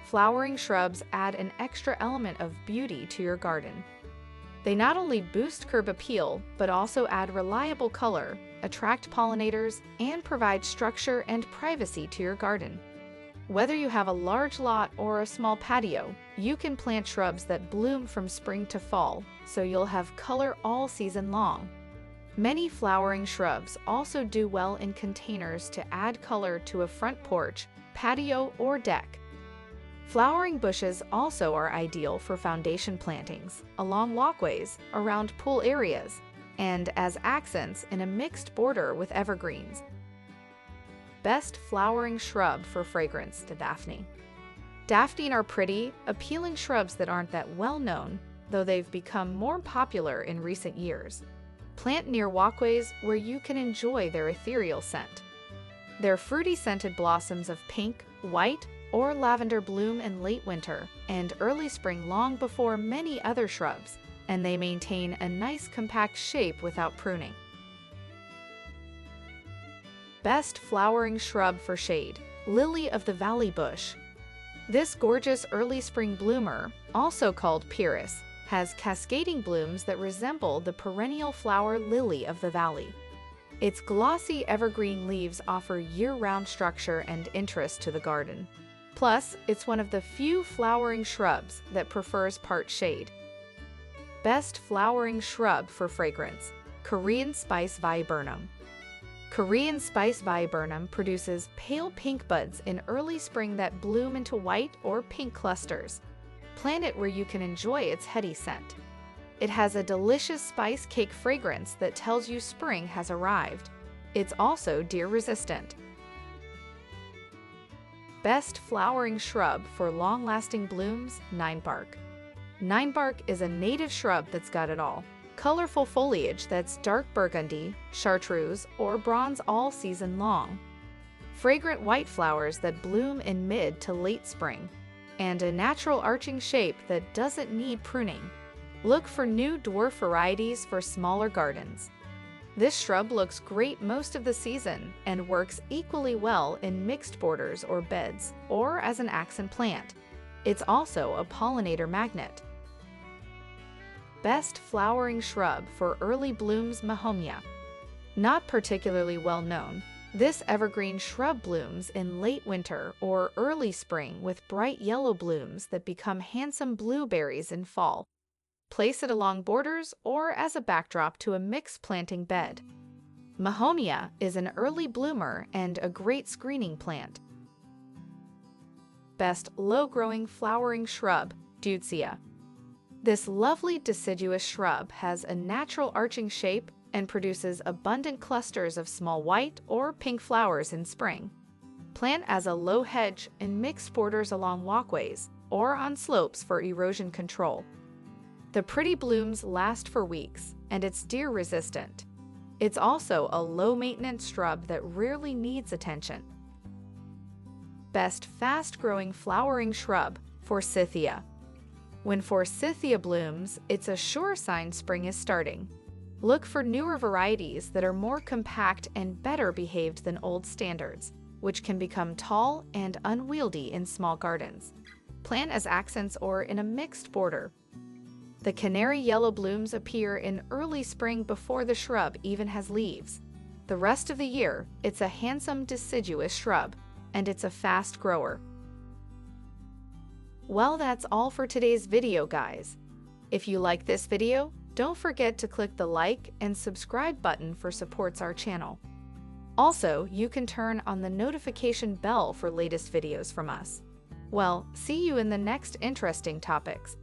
flowering shrubs add an extra element of beauty to your garden. They not only boost curb appeal, but also add reliable color, attract pollinators, and provide structure and privacy to your garden. Whether you have a large lot or a small patio, you can plant shrubs that bloom from spring to fall, so you'll have color all season long. Many flowering shrubs also do well in containers to add color to a front porch, patio, or deck. Flowering bushes also are ideal for foundation plantings, along walkways, around pool areas, and as accents in a mixed border with evergreens. Best flowering shrub for fragrance: to Daphne. Daphne are pretty, appealing shrubs that aren't that well known, though they've become more popular in recent years. Plant near walkways where you can enjoy their ethereal scent. Their fruity scented blossoms of pink, white, or lavender bloom in late winter and early spring long before many other shrubs, and they maintain a nice compact shape without pruning. Best flowering shrub for shade: lily of the valley bush. This gorgeous early spring bloomer, also called pyrrhus, has cascading blooms that resemble the perennial flower lily of the valley. Its glossy evergreen leaves offer year-round structure and interest to the garden. Plus, it's one of the few flowering shrubs that prefers part shade. Best flowering shrub for fragrance: Korean spice viburnum. Korean spice viburnum produces pale pink buds in early spring that bloom into white or pink clusters. Plant it where you can enjoy its heady scent. It has a delicious spice cake fragrance that tells you spring has arrived. It's also deer-resistant. Best flowering shrub for long-lasting blooms: ninebark. Ninebark is a native shrub that's got it all. Colorful foliage that's dark burgundy, chartreuse, or bronze all season long. Fragrant white flowers that bloom in mid to late spring. And a natural arching shape that doesn't need pruning. Look for new dwarf varieties for smaller gardens. This shrub looks great most of the season and works equally well in mixed borders or beds, or as an accent plant. It's also a pollinator magnet. Best flowering shrub for early blooms: mahomia. Not particularly well known, this evergreen shrub blooms in late winter or early spring with bright yellow blooms that become handsome blueberries in fall. Place it along borders or as a backdrop to a mixed planting bed. Mahomia is an early bloomer and a great screening plant. Best low-growing flowering shrub: deutzia. This lovely deciduous shrub has a natural arching shape and produces abundant clusters of small white or pink flowers in spring. Plant as a low hedge in mixed borders along walkways or on slopes for erosion control. The pretty blooms last for weeks, and it's deer-resistant. It's also a low-maintenance shrub that rarely needs attention. Best fast-growing flowering shrub: forsythia. When forsythia blooms, it's a sure sign spring is starting. Look for newer varieties that are more compact and better behaved than old standards, which can become tall and unwieldy in small gardens. Plant as accents or in a mixed border. The canary yellow blooms appear in early spring before the shrub even has leaves. The rest of the year, it's a handsome deciduous shrub, and it's a fast grower. Well, that's all for today's video, guys. If you like this video, don't forget to click the like and subscribe button for supports our channel. Also, you can turn on the notification bell for latest videos from us. Well, see you in the next interesting topics.